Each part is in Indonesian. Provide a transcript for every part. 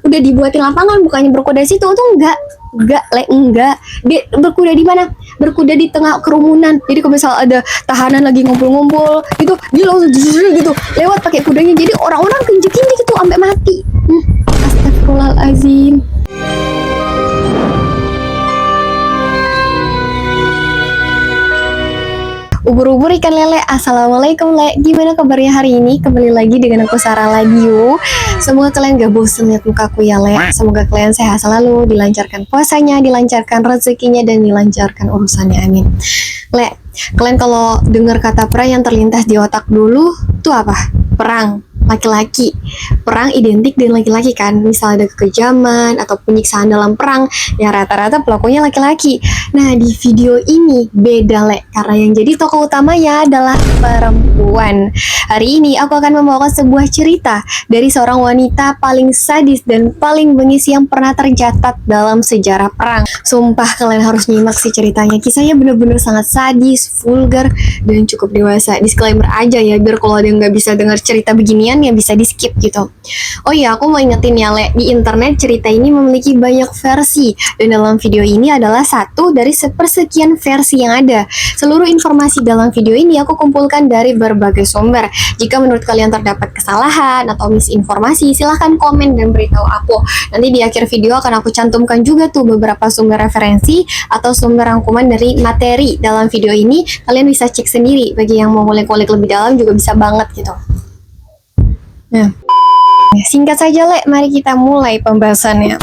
Udah dibuatin lapangan, bukannya berkuda situ tuh enggak. Dia berkuda di mana? Berkuda di tengah kerumunan. Jadi kalau misal ada tahanan lagi ngumpul-ngumpul gitu, dia langsung gitu lewat pakai kudanya. Jadi orang-orang keinjek-injek gitu sampai mati. Astagfirullahalazim. Ubur-ubur ikan lele, assalamualaikum le. Gimana kabarnya hari ini? Kembali lagi dengan aku Sarah lagi yuk. Semoga kalian gak bosen lihat mukaku ya le. Semoga kalian sehat selalu, dilancarkan puasanya, dilancarkan rezekinya, dan dilancarkan urusannya, amin. Le, kalian kalau dengar kata perang yang terlintas di otak dulu tuh apa? Perang, laki-laki. Perang identik dengan laki-laki kan. Misalnya ada kekejaman atau penyiksaan dalam perang, ya rata-rata pelakunya laki-laki. Nah, di video ini beda le, karena yang jadi tokoh utamanya adalah perempuan. Hari ini aku akan membawakan sebuah cerita dari seorang wanita paling sadis dan paling bengis yang pernah tercatat dalam sejarah perang. Sumpah kalian harus nyimak sih ceritanya. Kisahnya bener-bener sangat sadis, vulgar, dan cukup dewasa. Disclaimer aja ya, biar kalau ada yang nggak bisa dengar cerita beginian ya bisa di skip gitu. Oh iya, aku mau ingetin ya le, di internet cerita ini memiliki banyak versi, dan dalam video ini adalah satu dari sepersekian versi yang ada. Seluruh informasi dalam video ini aku kumpulkan dari berbagai sumber. Jika menurut kalian terdapat kesalahan atau misinformasi, silahkan komen dan beritahu aku. Nanti di akhir video akan aku cantumkan juga tuh beberapa sumber referensi atau sumber rangkuman dari materi dalam video ini. Kalian bisa cek sendiri, bagi yang mau ngulik-ngulik lebih dalam juga bisa banget gitu. Nah, singkat saja le, mari kita mulai pembahasannya.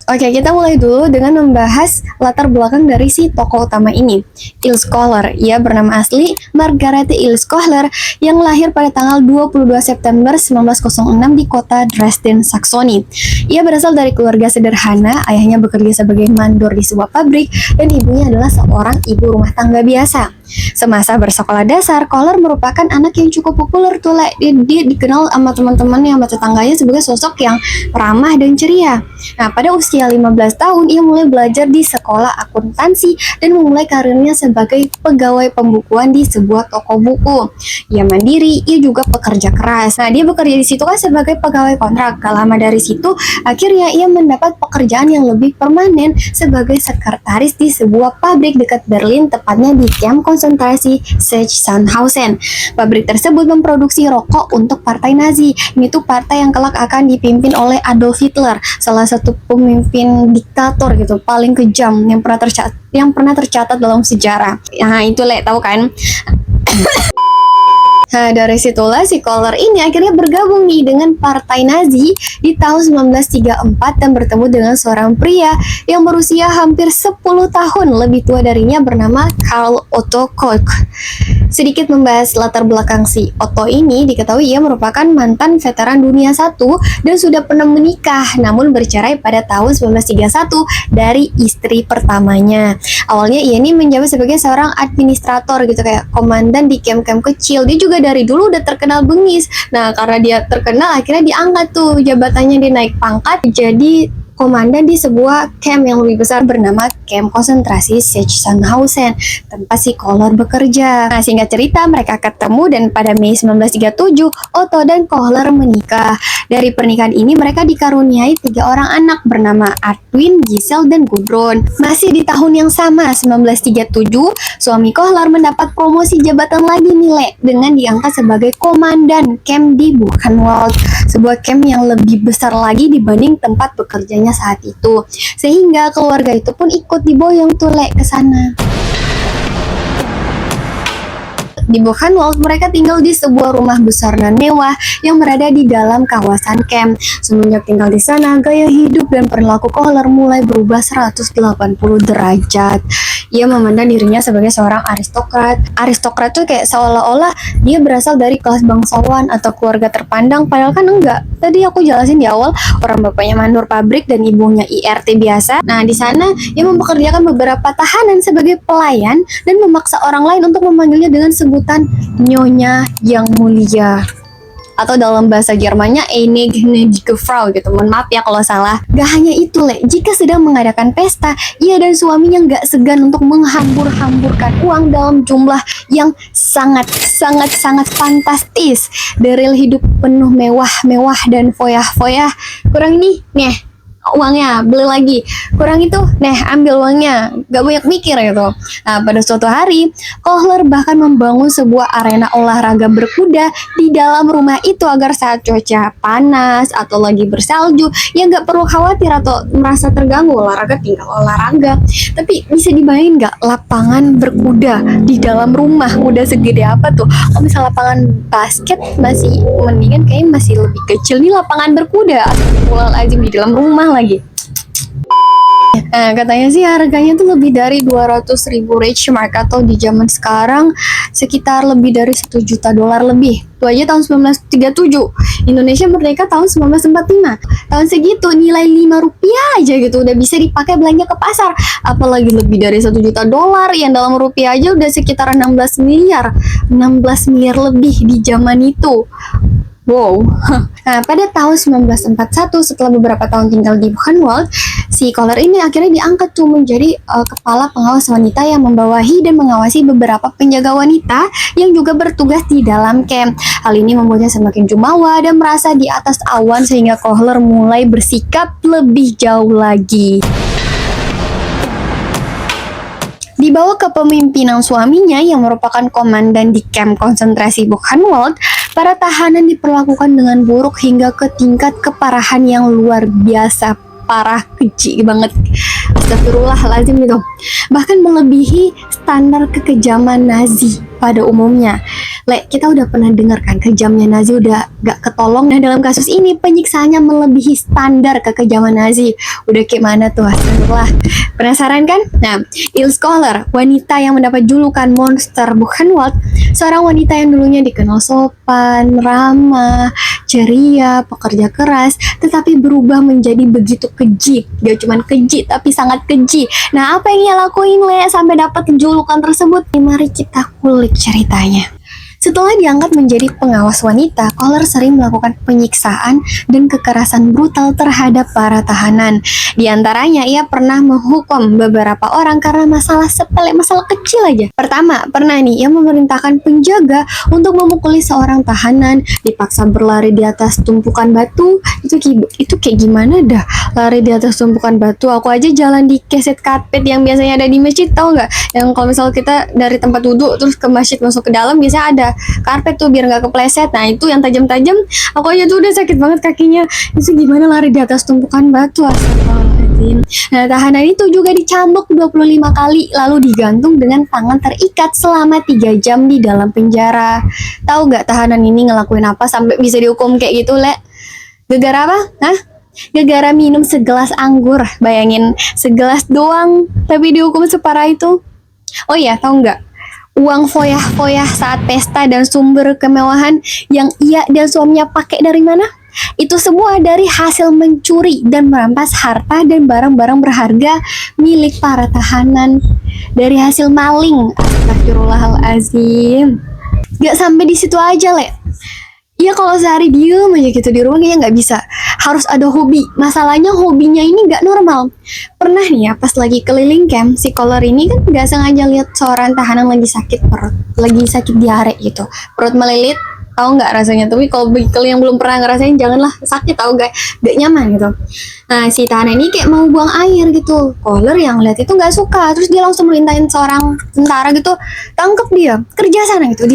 Oke, kita mulai dulu dengan membahas latar belakang dari si tokoh utama ini, Ilse Kohler. Ia bernama asli Margarete Ilse Kohler yang lahir pada tanggal 22 September 1906 di kota Dresden, Saksoni. Ia berasal dari keluarga sederhana, ayahnya bekerja sebagai mandor di sebuah pabrik, dan ibunya adalah seorang ibu rumah tangga biasa. Semasa bersekolah dasar, Kohler merupakan anak yang cukup populer tuh le. Dia dikenal sama teman-temannya, sama tetangganya sebagai sosok yang ramah dan ceria. Nah, pada usia 15 tahun, ia mulai belajar di sekolah akuntansi dan memulai karirnya sebagai pegawai pembukuan di sebuah toko buku. Ia mandiri, ia juga pekerja keras. Nah, dia bekerja di situ kan sebagai pegawai kontrak. Gak lama dari situ, akhirnya ia mendapat pekerjaan yang lebih permanen sebagai sekretaris di sebuah pabrik dekat Berlin, tepatnya di kamp konsentrasi Sachsenhausen. Pabrik tersebut memproduksi rokok untuk partai Nazi. Ini tuh partai yang kelak akan dipimpin oleh Adolf Hitler, salah satu pemimpin diktator gitu paling kejam yang pernah tercatat dalam sejarah. Nah, itu le, tahu kan? Nah, dari situlah si Kohler ini akhirnya bergabung nih dengan partai Nazi di tahun 1934 dan bertemu dengan seorang pria yang berusia hampir 10 tahun lebih tua darinya bernama Karl Otto Koch. Sedikit membahas latar belakang si Otto ini, diketahui ia merupakan mantan veteran dunia I dan sudah pernah menikah, namun bercerai pada tahun 1931 dari istri pertamanya. Awalnya ia ini menjabat sebagai seorang administrator gitu, kayak komandan di camp-camp kecil. Dia juga dari dulu udah terkenal bengis. Nah, karena dia terkenal akhirnya diangkat tuh jabatannya, dia naik pangkat jadi komandan di sebuah camp yang lebih besar bernama Camp Konsentrasi Sachsenhausen, tempat si Kohler bekerja. Nah, singkat cerita mereka ketemu dan pada Mei 1937 Otto dan Kohler menikah. Dari pernikahan ini mereka dikaruniai 3 orang anak bernama Artwin, Giselle, dan Gudrun. Masih di tahun yang sama, 1937, suami Kohler mendapat promosi jabatan lagi nih le, dengan diangkat sebagai komandan camp di Buchenwald, sebuah camp yang lebih besar lagi dibanding tempat bekerjanya saat itu, sehingga keluarga itu pun ikut diboyong tuh le ke sana. Di Buchenwald mereka tinggal di sebuah rumah besar dan mewah yang berada di dalam kawasan camp. Semenjak tinggal di sana, gaya hidup dan perilaku Kohler mulai berubah 180 derajat. Ia memandang dirinya sebagai seorang aristokrat. Aristokrat tuh kayak seolah-olah dia berasal dari kelas bangsawan atau keluarga terpandang, padahal kan enggak. Tadi aku jelasin di awal, orang bapaknya mandor pabrik dan ibunya IRT biasa. Nah, di sana ia mempekerjakan beberapa tahanan sebagai pelayan dan memaksa orang lain untuk memanggilnya dengan sebutan Nyonya yang Mulia. atau dalam bahasa Jermannya Einige Frau gitu. Mohon maaf ya kalau salah. Gak hanya itu Le, jika sedang mengadakan pesta, ia dan suaminya gak segan untuk menghambur-hamburkan uang dalam jumlah yang sangat fantastis. Deril hidup penuh mewah dan foyah-foyah. Kurang ini, nih uangnya, beli lagi. Kurang itu, ambil uangnya. Gak banyak mikir gitu. Nah, pada suatu hari, Kohler bahkan membangun sebuah arena olahraga berkuda di dalam rumah itu agar saat cuaca panas atau lagi bersalju, ya gak perlu khawatir atau merasa terganggu. Olahraga tinggal olahraga. Tapi bisa dibayangin gak lapangan berkuda di dalam rumah? Udah segede apa tuh? Kalau misal lapangan basket masih mendingan, kayaknya masih lebih kecil nih lapangan berkuda. Astagfirullahaladzim, di dalam rumah lagi. Nah, katanya sih harganya tuh lebih dari 200.000 Reichsmark atau di zaman sekarang sekitar lebih dari $1 juta lebih. Itu aja tahun 1937. Indonesia merdeka tahun 1945. Tahun segitu nilai Rp5 aja gitu udah bisa dipakai belanja ke pasar. Apalagi lebih dari $1 juta yang dalam rupiah aja udah sekitar 16 miliar. 16 miliar lebih di zaman itu. Wow. Nah, pada tahun 1941 setelah beberapa tahun tinggal di Buchenwald, si Kohler ini akhirnya diangkat tuh menjadi kepala pengawas wanita yang membawahi dan mengawasi beberapa penjaga wanita yang juga bertugas di dalam camp. Hal ini membuatnya semakin jumawa dan merasa di atas awan sehingga Kohler mulai bersikap lebih jauh lagi. Di bawah kepemimpinan suaminya yang merupakan komandan di kamp konsentrasi Buchenwald, para tahanan diperlakukan dengan buruk hingga ke tingkat keparahan yang luar biasa. Parah, keji banget. Astagfirullahaladzim gitu. Bahkan melebihi standar kekejaman Nazi pada umumnya. Kita udah pernah dengar kan kejamnya Nazi udah gak ketolong. Nah, dalam kasus ini penyiksaannya melebihi standar kekejaman Nazi. Udah kayak mana tuh? Astagfirullah. Penasaran kan? Nah, Ilse Kohler, wanita yang mendapat julukan monster Buchenwald, seorang wanita yang dulunya dikenal sopan, ramah, ceria, pekerja keras, tetapi berubah menjadi begitu keji. Gak cuman keji, tapi sangat keji. Nah, apa yang ia lakuin sampai dapat julukan tersebut? Mari kita kulik ceritanya. Setelah diangkat menjadi pengawas wanita, Kohler sering melakukan penyiksaan dan kekerasan brutal terhadap para tahanan. Di antaranya, ia pernah menghukum beberapa orang karena masalah sepele, masalah kecil aja. Pertama, pernah ia memerintahkan penjaga untuk memukuli seorang tahanan, dipaksa berlari di atas tumpukan batu. Itu kayak gimana dah? Lari di atas tumpukan batu. Aku aja jalan di keset karpet yang biasanya ada di masjid, tau nggak? Yang kalau misal kita dari tempat duduk terus ke masjid masuk ke dalam, biasa ada karpet tuh biar nggak kepleset. Nah, itu yang tajam-tajam, aku aja tuh udah sakit banget kakinya. Itu gimana lari di atas tumpukan batu? Astagfirullahaladzim. Nah, tahanan itu juga dicambuk 25 kali lalu digantung dengan tangan terikat selama 3 jam di dalam penjara. Tahu nggak tahanan ini ngelakuin apa sampai bisa dihukum kayak gitu, Gara-gara apa? Gara-gara minum segelas anggur. Bayangin, segelas doang tapi dihukum separah itu. Oh iya, tahu nggak? Uang foyah-foyah saat pesta dan sumber kemewahan yang ia dan suaminya pakai dari mana? Itu semua dari hasil mencuri dan merampas harta dan barang-barang berharga milik para tahanan. Dari hasil maling. Astagfirullahalazim. Gak sampai di situ aja, Ya kalau sehari diem aja gitu di rumah kayaknya nggak bisa. Harus ada hobi. Masalahnya hobinya ini nggak normal. Pernah nih ya pas lagi keliling camp, si Kohler ini kan nggak sengaja lihat seorang tahanan lagi sakit perut, lagi sakit diare gitu, perut melilit. Tahu nggak rasanya? Tapi kalau bagi kalian yang belum pernah ngerasain, janganlah, sakit, tahu gak nyaman gitu. Nah, si tahanan ini kayak mau buang air gitu. Kohler yang lihat itu nggak suka, terus dia langsung merintahin seorang tentara gitu, tangkap dia, kerja sana gitu,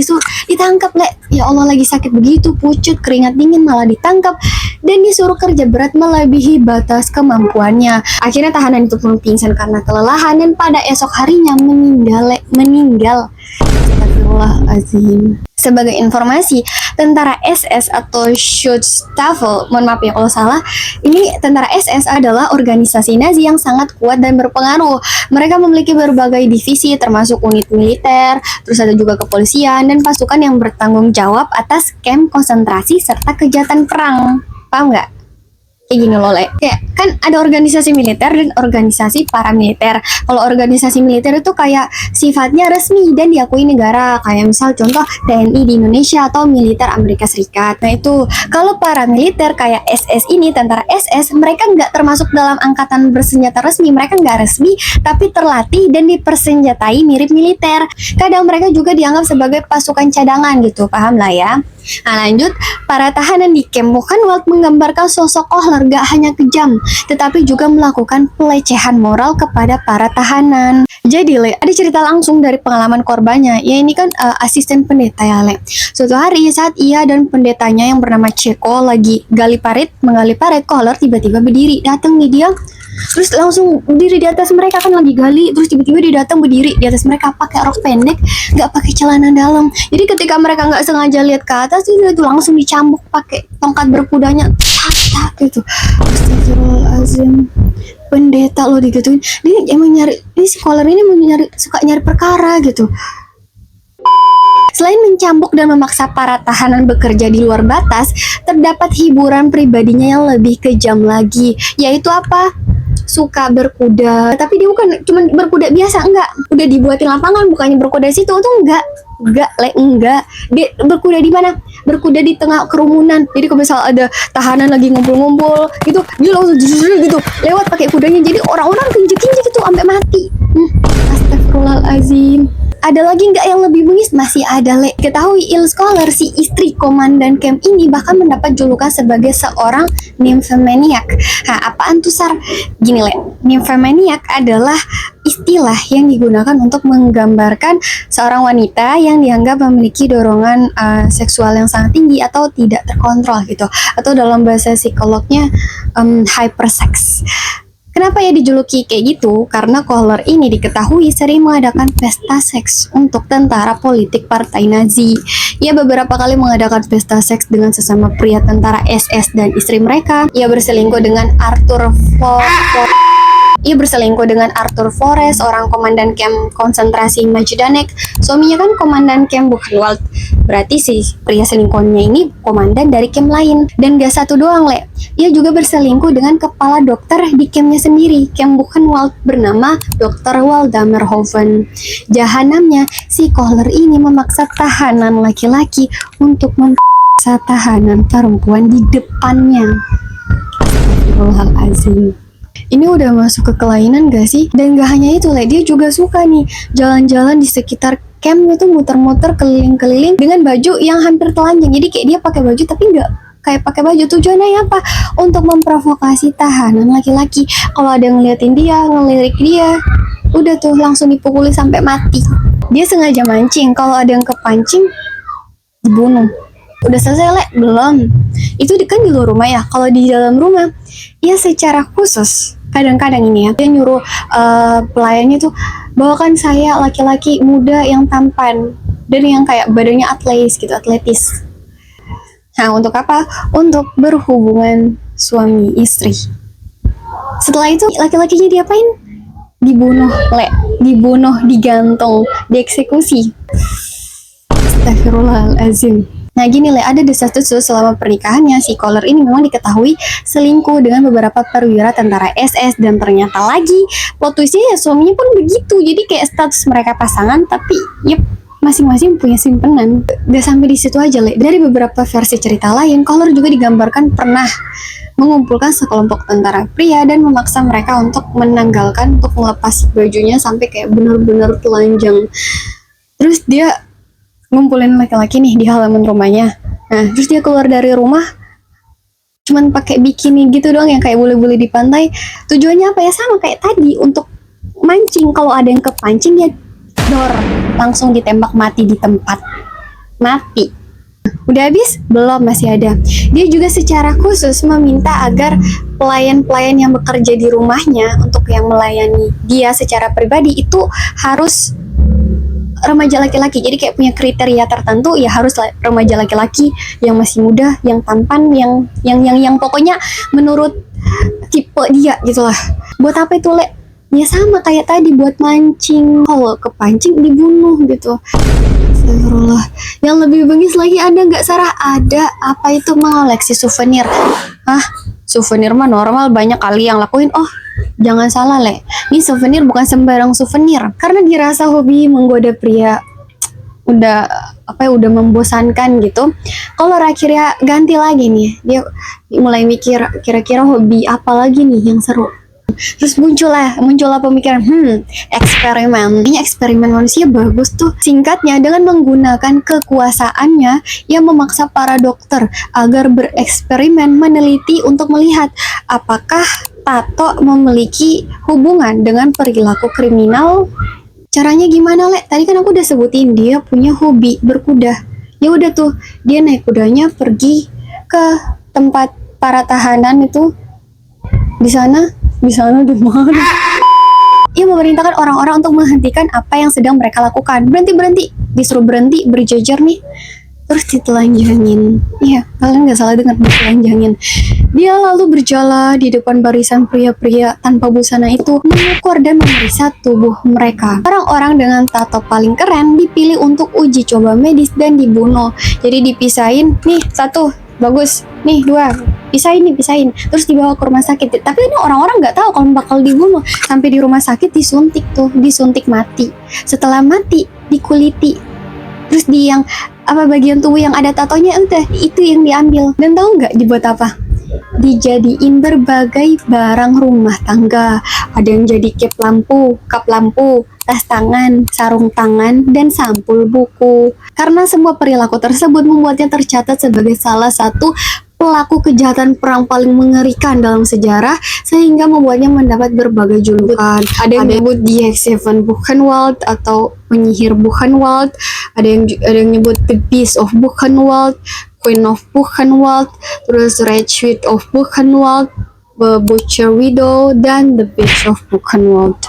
ditangkap. Ya Allah, lagi sakit begitu, pucut, keringat dingin, malah ditangkap dan disuruh kerja berat melebihi batas kemampuannya. Akhirnya tahanan itu pun pingsan karena kelelahan dan pada esok harinya meninggal. Astagfirullahaladzim. Sebagai informasi, tentara SS atau Schutzstaffel, mohon maaf ya kalau salah, ini tentara SS adalah organisasi Nazi yang sangat kuat dan berpengaruh. Mereka memiliki berbagai divisi termasuk unit militer, terus ada juga kepolisian dan pasukan yang bertanggung jawab atas kamp konsentrasi serta kejahatan perang. Paham nggak? Kayak gini loh, Le. Kayak kan ada organisasi militer dan organisasi paramiliter. Kalau organisasi militer itu kayak sifatnya resmi dan diakui negara. Kayak misal contoh TNI di Indonesia atau militer Amerika Serikat. Nah itu. Kalau paramiliter kayak SS ini, tentara SS, mereka nggak termasuk dalam angkatan bersenjata resmi. Mereka nggak resmi, tapi terlatih dan dipersenjatai mirip militer. Kadang mereka juga dianggap sebagai pasukan cadangan gitu, paham lah ya. Nah lanjut, para tahanan di camp Buchenwald menggambarkan sosok Kohler gak hanya kejam, tetapi juga melakukan pelecehan moral kepada para tahanan. Jadi Le, ada cerita langsung dari pengalaman korbannya. Ya ini kan asisten pendeta ya Le. Suatu hari saat ia dan pendetanya yang bernama Ceko lagi menggali parit, Kohler tiba-tiba berdiri. Datang nih dia, terus langsung berdiri di atas mereka, kan lagi gali, terus tiba-tiba dia datang berdiri di atas mereka pakai rok pendek, nggak pakai celana dalam. Jadi ketika mereka nggak sengaja lihat ke atas, dia tuh langsung dicambuk pakai tongkat berkudanya, tak gitu. Astagfirullahaladzim, pendeta lo digituin. Dia emang ini si Kohler ini suka nyari perkara gitu. Selain mencambuk dan memaksa para tahanan bekerja di luar batas, terdapat hiburan pribadinya yang lebih kejam lagi, yaitu apa? Suka berkuda. Tapi dia bukan cuma berkuda biasa, enggak. Udah dibuatin lapangan, bukannya berkuda di situ tuh enggak. Enggak. Dia berkuda di mana? Berkuda di tengah kerumunan. Jadi kalau misal ada tahanan lagi ngumpul-ngumpul gitu, dia langsung gitu lewat pakai kudanya. Jadi orang-orang kinjek-kinjek gitu sampai mati. Astagfirullahalazim. Ada lagi nggak yang lebih bengis? Masih ada, Le. Ketahui Ilse Kohler, si istri komandan camp ini, bahkan mendapat julukan sebagai seorang nymphomaniac. Nah, apaan tuh, Sar? Gini, Le. Nymphomaniac adalah istilah yang digunakan untuk menggambarkan seorang wanita yang dianggap memiliki dorongan seksual yang sangat tinggi atau tidak terkontrol gitu. Atau dalam bahasa psikolognya hypersex. Kenapa ya dijuluki kayak gitu? Karena Kohler ini diketahui sering mengadakan pesta seks untuk tentara politik partai Nazi. Ia beberapa kali mengadakan pesta seks dengan sesama pria tentara SS dan istri mereka. Ia berselingkuh dengan Arthur Forrest, orang komandan camp konsentrasi Majdanek. Suaminya kan komandan camp Buchenwald. Berarti si pria selingkuhannya ini komandan dari camp lain. Dan gak satu doang, Le. Ia juga berselingkuh dengan kepala dokter di campnya sendiri, camp Buchenwald, bernama Dr. Waldamerhoven. Jahanamnya, si Kohler ini memaksa tahanan laki-laki untuk memaksa tahanan perempuan di depannya. Astagfirullahaladzim. Ini udah masuk ke kelainan gak sih? Dan gak hanya itu, Le, dia juga suka nih jalan-jalan di sekitar camp itu, muter-muter keliling-keliling dengan baju yang hampir telanjang. Jadi kayak dia pakai baju tapi nggak kayak pakai baju. Tujuannya apa? Untuk memprovokasi tahanan laki-laki. Kalau ada yang ngeliatin dia, ngelirik dia, udah tuh langsung dipukuli sampai mati. Dia sengaja mancing. Kalau ada yang kepancing, dibunuh. Udah selesai, Le? Belum. Itu kan di luar rumah ya. Kalau di dalam rumah, ya secara khusus kadang-kadang ini ya, dia nyuruh pelayannya tuh, bawakan saya laki-laki muda yang tampan dan yang kayak badannya atletis. Nah, untuk apa? Untuk berhubungan suami istri. Setelah itu laki-lakinya diapain? Dibunuh, Le. Dibunuh, digantung, dieksekusi. Astagfirullahaladzim. Nah gini, Le, ada desas-desus selama pernikahannya si Kohler ini memang diketahui selingkuh dengan beberapa perwira tentara SS, dan ternyata lagi plot twistnya ya suaminya pun begitu. Jadi kayak status mereka pasangan tapi masing-masing punya simpenan. Gak sampai di situ aja, Le. Dari beberapa versi cerita lain, Kohler juga digambarkan pernah mengumpulkan sekelompok tentara pria dan memaksa mereka untuk menanggalkan, untuk melepas bajunya sampai kayak benar-benar telanjang. Terus dia ngumpulin laki-laki nih di halaman rumahnya. Nah, terus dia keluar dari rumah cuman pakai bikini gitu doang, yang kayak bule-bule di pantai. Tujuannya apa ya? Sama kayak tadi, untuk mancing. Kalau ada yang kepancing ya langsung ditembak mati di tempat. Mati. Udah habis? Belum, masih ada. Dia juga secara khusus meminta agar pelayan-pelayan yang bekerja di rumahnya untuk yang melayani dia secara pribadi itu harus remaja laki-laki. Jadi kayak punya kriteria tertentu, ya harus remaja laki-laki yang masih muda, yang tampan, yang pokoknya menurut tipe dia gitulah. Buat apa itu, Le? Ya sama kayak tadi, buat mancing. Kalau kepancing dibunuh gitu. Astagfirullah. Yang lebih bengis lagi ada nggak, Sarah? Ada. Apa itu? Mengoleksi souvenir. Ah, souvenir mah normal, banyak kali yang lakuin. Oh, jangan salah, Le. Ini souvenir bukan sembarang souvenir. Karena dirasa hobi menggoda pria udah udah membosankan gitu. Kalau akhirnya ganti lagi nih, dia mulai mikir kira-kira hobi apa lagi nih yang seru. Terus muncullah pemikiran, eksperimen. Ini eksperimen manusia bagus tuh. Singkatnya, dengan menggunakan kekuasaannya, ia memaksa para dokter agar bereksperimen meneliti untuk melihat apakah tato memiliki hubungan dengan perilaku kriminal. Caranya gimana, Le? Tadi kan aku udah sebutin dia punya hobi berkuda. Ya udah tuh, dia naik kudanya pergi ke tempat para tahanan itu. Di sana di mana? Ia memerintahkan orang-orang untuk menghentikan apa yang sedang mereka lakukan. Berhenti, disuruh berhenti, berjejer nih. Terus ditelanjangin. Iya, kalian nggak salah dengar, ditelanjangin. Dia lalu berjalan di depan barisan pria-pria tanpa busana itu, mengukur dan memeriksa tubuh mereka. Orang-orang dengan tato paling keren dipilih untuk uji coba medis dan dibunuh. Jadi dipisahin, nih satu, bagus, nih dua, pisahin, terus dibawa ke rumah sakit. Tapi ini orang-orang nggak tahu kalau bakal dibunuh. Sampai di rumah sakit disuntik mati. Setelah mati, dikuliti. Terus di yang bagian tubuh yang ada tatonya itu yang diambil. Dan tahu nggak dibuat apa? Dijadiin berbagai barang rumah tangga. Ada yang jadi kap lampu, tas tangan, sarung tangan, dan sampul buku. Karena semua perilaku tersebut membuatnya tercatat sebagai salah satu pelaku kejahatan perang paling mengerikan dalam sejarah, sehingga membuatnya mendapat berbagai julukan. Ada yang menyebut The X7 Buchenwald atau penyihir Buchenwald, ada yang nyebut The Beast of Buchenwald, Queen of Buchenwald, terus Red Witch of Buchenwald, The Butcher Widow, dan The Witch of Buchenwald.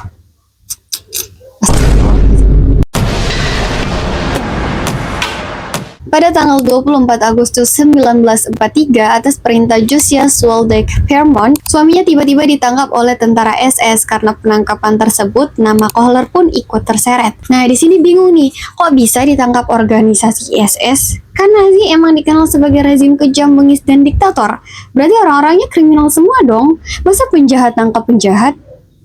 Pada tanggal 24 Agustus 1943, atas perintah Josias Waldeck Piermont, suaminya tiba-tiba ditangkap oleh tentara SS. Karena penangkapan tersebut, nama Kohler pun ikut terseret. Nah, di sini bingung nih, kok bisa ditangkap organisasi SS? Karena sih emang dikenal sebagai rezim kejam, bengis, dan diktator. Berarti orang-orangnya kriminal semua dong. Masa penjahat tangkap penjahat?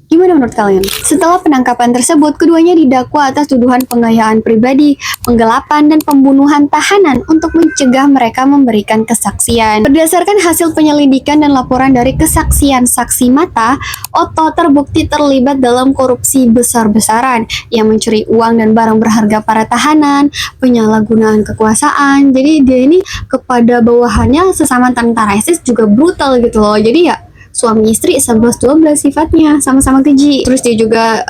Gimana menurut kalian? Setelah penangkapan tersebut, keduanya didakwa atas tuduhan penggayaan pribadi, penggelapan, dan pembunuhan tahanan untuk mencegah mereka memberikan kesaksian. Berdasarkan hasil penyelidikan dan laporan dari kesaksian saksi mata, Otto terbukti terlibat dalam korupsi besar-besaran yang mencuri uang dan barang berharga para tahanan, penyalahgunaan kekuasaan. Jadi dia ini kepada bawahannya sesama tentara SS juga brutal gitu loh. Jadi ya suami istri 11-12 sifatnya, sama-sama keji. Terus dia juga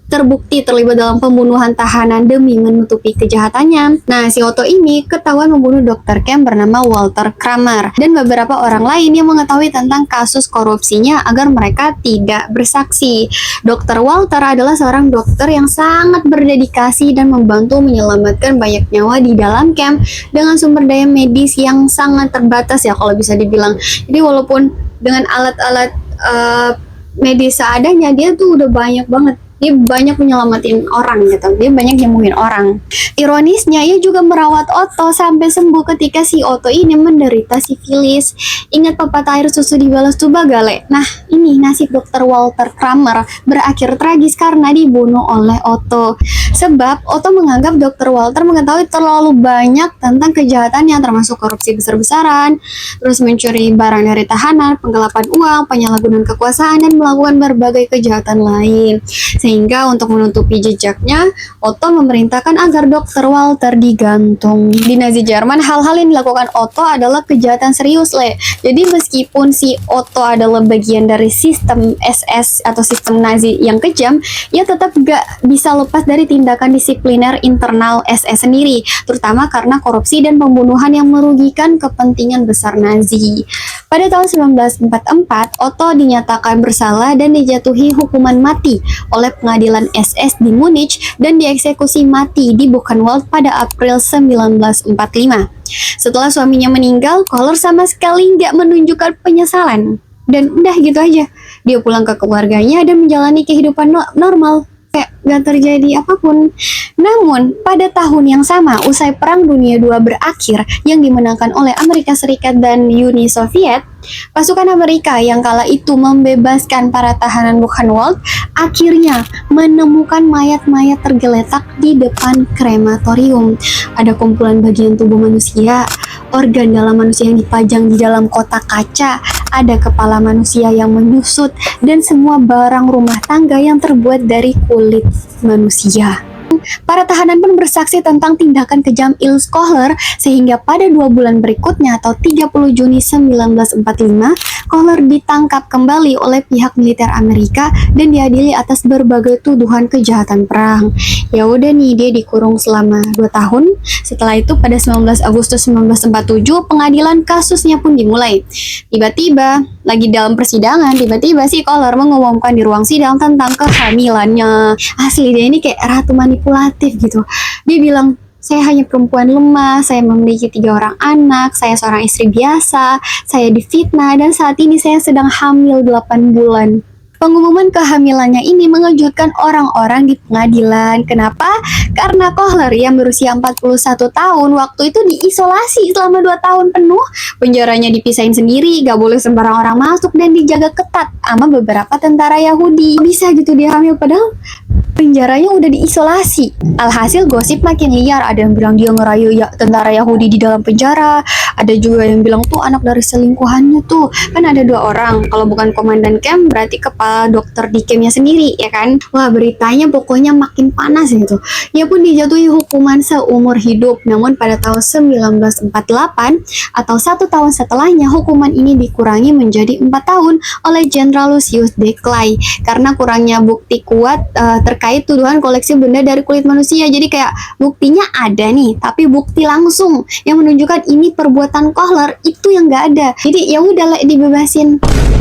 terbukti terlibat dalam pembunuhan tahanan demi menutupi kejahatannya. Nah, si Otto ini ketahuan membunuh dokter camp bernama Walter Kramer dan beberapa orang lain yang mengetahui tentang kasus korupsinya agar mereka tidak bersaksi. Dr. Walter adalah seorang dokter yang sangat berdedikasi dan membantu menyelamatkan banyak nyawa di dalam camp dengan sumber daya medis yang sangat terbatas ya kalau bisa dibilang. Jadi walaupun dengan alat-alat medis seadanya, dia tuh udah banyak banget. Dia banyak menyelamatin orang gitu. Dia banyak nyembuhin orang. Ironisnya, ia juga merawat Otto sampai sembuh ketika si Otto ini menderita sifilis. Ingat pepatah air susu dibalas tuba gale? Nah, ini nasib Dr. Walter Kramer berakhir tragis karena dibunuh oleh Otto. Sebab Otto menganggap Dr. Walter mengetahui terlalu banyak tentang kejahatannya, termasuk korupsi besar-besaran, terus mencuri barang dari tahanan, penggelapan uang, penyalahgunaan kekuasaan, dan melakukan berbagai kejahatan lain. Sehingga untuk menutupi jejaknya, Otto memerintahkan agar Dr. Walter digantung. Di Nazi Jerman, hal-hal yang dilakukan Otto adalah kejahatan serius, Le. Jadi meskipun si Otto adalah bagian dari sistem SS atau sistem Nazi yang kejam, ia tetap gak bisa lepas dari tindakan disipliner internal SS sendiri, terutama karena korupsi dan pembunuhan yang merugikan kepentingan besar Nazi. Pada tahun 1944, Otto dinyatakan bersalah dan dijatuhi hukuman mati oleh pengadilan SS di Munich dan dieksekusi mati di Buchenwald pada April 1945. Setelah suaminya meninggal, Kohler sama sekali nggak menunjukkan penyesalan. Dan udah gitu aja, dia pulang ke keluarganya dan menjalani kehidupan normal. kayak gak terjadi apapun. Namun, pada tahun yang sama, usai Perang Dunia II berakhir yang dimenangkan oleh Amerika Serikat dan Uni Soviet, pasukan Amerika yang kala itu membebaskan para tahanan Buchenwald akhirnya menemukan mayat-mayat tergeletak di depan krematorium. Ada kumpulan bagian tubuh manusia, organ dalam manusia yang dipajang di dalam kotak kaca, ada kepala manusia yang menyusut, dan semua barang rumah tangga yang terbuat dari kulit manusia. Para tahanan pun bersaksi tentang tindakan kejam Ilse Kohler, sehingga pada 2 bulan berikutnya atau 30 Juni 1945, Kohler ditangkap kembali oleh pihak militer Amerika dan diadili atas berbagai tuduhan kejahatan perang. Ya udah nih, dia dikurung selama 2 tahun. Setelah itu pada 19 Agustus 1947 pengadilan kasusnya pun dimulai. Tiba-tiba lagi dalam persidangan, tiba-tiba si Kohler mengumumkan di ruang sidang tentang kehamilannya. Asli dia ini kayak ratu manipulatif gitu. Dia bilang, saya hanya perempuan lemah, saya memiliki 3 orang anak, saya seorang istri biasa, saya difitnah, dan saat ini saya sedang hamil 8 bulan. Pengumuman kehamilannya ini mengejutkan orang-orang di pengadilan. Kenapa? Karena Kohler yang berusia 41 tahun waktu itu diisolasi selama 2 tahun penuh. Penjaranya dipisahin sendiri, gak boleh sembarang orang masuk, dan dijaga ketat sama beberapa tentara Yahudi. Bisa gitu dia hamil padahal penjaranya udah diisolasi. Alhasil gosip makin liar. Ada yang bilang dia ngerayu tentara Yahudi di dalam penjara. Ada juga yang bilang tuh anak dari selingkuhannya tuh. Kan ada 2 orang. Kalau bukan komandan camp berarti kepala dokter di campnya sendiri, ya kan? Wah, beritanya pokoknya makin panas gitu. Ia pun dijatuhi hukuman seumur hidup. Namun pada tahun 1948 atau 1 tahun setelahnya, hukuman ini dikurangi menjadi 4 tahun oleh Jenderal Lucius de Clay karena kurangnya bukti kuat terkait tuduhan koleksi benda dari kulit manusia. Jadi kayak buktinya ada nih, tapi bukti langsung yang menunjukkan ini perbuatan Kohler itu yang nggak ada. Jadi ya udahlah, dibebasin.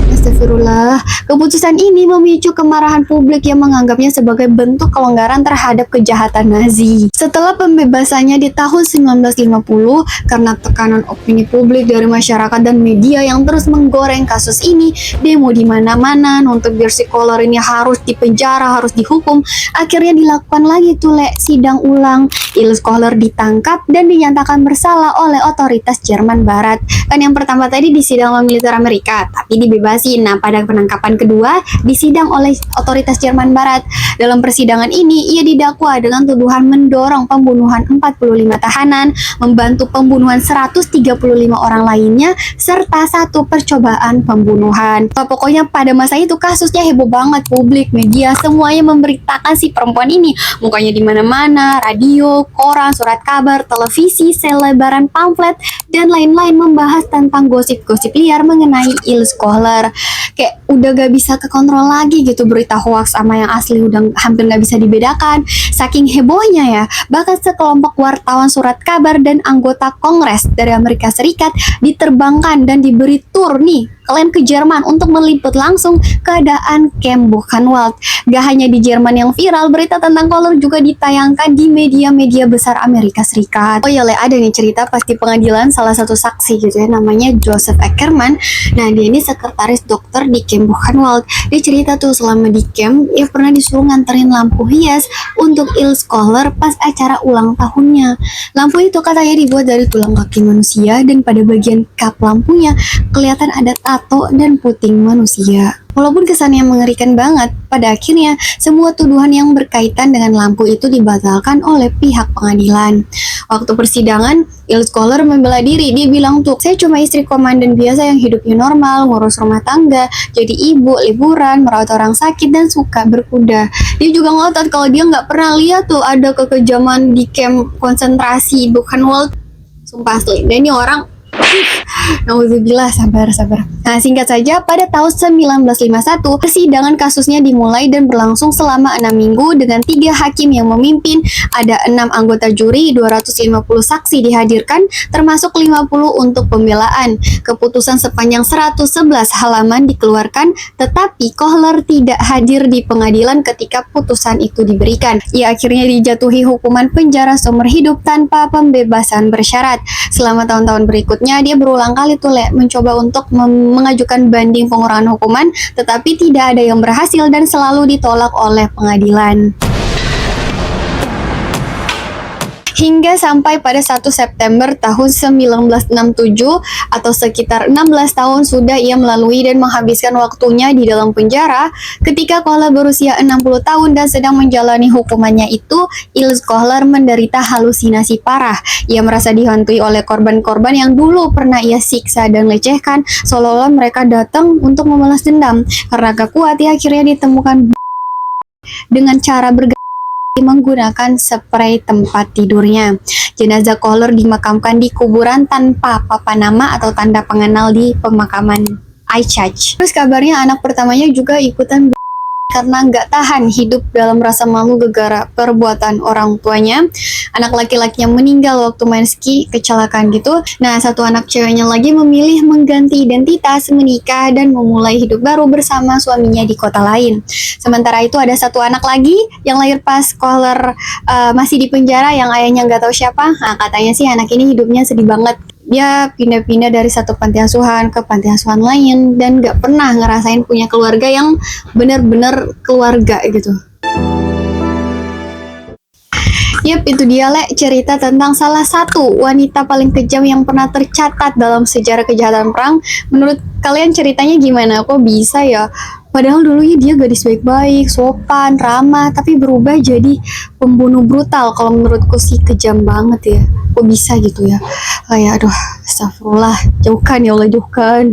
Astagfirullah. Keputusan ini memicu kemarahan publik yang menganggapnya sebagai bentuk kelonggaran terhadap kejahatan Nazi. Setelah pembebasannya di tahun 1950, karena tekanan opini publik dari masyarakat dan media yang terus menggoreng kasus ini, demo di mana-mana nuntut biar si Kohler ini harus dipenjara, harus dihukum. Akhirnya dilakukan lagi tuh sidang ulang. Ilse Kohler ditangkap dan dinyatakan bersalah oleh otoritas Jerman Barat. Kan yang pertama tadi disidang oleh militer Amerika, tapi dibebasin. Nah, pada penangkapan kedua disidang oleh otoritas Jerman Barat. Dalam persidangan ini, ia didakwa dengan tuduhan mendorong pembunuhan 45 tahanan, membantu pembunuhan 135 orang lainnya, serta 1 percobaan pembunuhan. Pokoknya pada masa itu kasusnya heboh banget, publik, media, semuanya memberitakan si perempuan ini. Mukanya di mana-mana, radio, koran, surat kabar, televisi, selebaran pamflet, dan lain-lain membahas tentang gosip-gosip liar mengenai Ilse Kohler. Kayak udah gak bisa kekontrol lagi gitu, berita hoax sama yang asli udah hampir gak bisa dibedakan. Saking hebohnya ya, bahkan sekelompok wartawan surat kabar dan anggota Kongres dari Amerika Serikat diterbangkan dan diberi tur nih kalian ke Jerman untuk meliput langsung keadaan camp Buchenwald. Gak hanya di Jerman yang viral, berita tentang Kohler juga ditayangkan di media-media besar Amerika Serikat. Oh ya, ada nih cerita pas di pengadilan salah satu saksi gitu ya, namanya Joseph Ackerman. Nah, dia ini sekretaris dokter di camp Buchenwald. Dia cerita tuh selama di camp, ia pernah disuruh nganterin lampu hias untuk Ilse Kohler pas acara ulang tahunnya. Lampu itu katanya dibuat dari tulang kaki manusia dan pada bagian kap lampunya kelihatan ada tato dan puting manusia. Walaupun kesannya mengerikan banget, pada akhirnya semua tuduhan yang berkaitan dengan lampu itu dibatalkan oleh pihak pengadilan. Waktu persidangan, Ilse Kohler membela diri. Dia bilang tuh, saya cuma istri komandan biasa yang hidupnya normal, ngurus rumah tangga, jadi ibu, liburan, merawat orang sakit, dan suka berkuda. Dia juga ngotot kalau dia nggak pernah lihat tuh ada kekejaman di camp konsentrasi Buchenwald. Sumpah asli, dan ini orang nauzubillah, sabar. Nah, singkat saja, pada tahun 1951, persidangan kasusnya dimulai dan berlangsung selama 6 minggu dengan 3 hakim yang memimpin. Ada 6 anggota juri, 250 saksi dihadirkan, termasuk 50 untuk pembelaan. Keputusan sepanjang 111 halaman dikeluarkan, tetapi Kohler tidak hadir di pengadilan ketika putusan itu diberikan. Ia akhirnya dijatuhi hukuman penjara seumur hidup tanpa pembebasan bersyarat. Selama tahun-tahun berikutnya, Akhirnya dia berulang kali tuh Le mencoba untuk mengajukan banding pengurangan hukuman, tetapi tidak ada yang berhasil dan selalu ditolak oleh pengadilan. Hingga sampai pada 1 September tahun 1967 atau sekitar 16 tahun sudah ia melalui dan menghabiskan waktunya di dalam penjara. Ketika Kohler berusia 60 tahun dan sedang menjalani hukumannya itu, Ilse Kohler menderita halusinasi parah. Ia merasa dihantui oleh korban-korban yang dulu pernah ia siksa dan lecehkan, seolah-olah mereka datang untuk membalas dendam. Karena gak kuat, ia akhirnya ditemukan dengan cara menggunakan spray tempat tidurnya. Jenazah Kohler dimakamkan di kuburan tanpa papan nama atau tanda pengenal di pemakaman Eichach. Terus kabarnya anak pertamanya juga ikutan karena nggak tahan hidup dalam rasa malu gara-gara perbuatan orang tuanya. Anak laki-lakinya meninggal waktu main ski, kecelakaan gitu. Nah, satu anak ceweknya lagi memilih mengganti identitas, menikah, dan memulai hidup baru bersama suaminya di kota lain. Sementara itu ada satu anak lagi yang lahir pas Kohler masih di penjara, yang ayahnya nggak tahu siapa. Nah, katanya sih anak ini hidupnya sedih banget. Dia pindah-pindah dari satu panti asuhan ke panti asuhan lain dan gak pernah ngerasain punya keluarga yang bener-bener keluarga gitu. Yap, itu dia Le, cerita tentang salah satu wanita paling kejam yang pernah tercatat dalam sejarah kejahatan perang. Menurut kalian ceritanya gimana? Kok bisa ya? Padahal dulunya dia gadis baik-baik, sopan, ramah, tapi berubah jadi pembunuh brutal. Kalau menurutku sih kejam banget ya. Kok bisa gitu ya? Kayak aduh, astagfirullah, jauhkan ya Allah, jauhkan.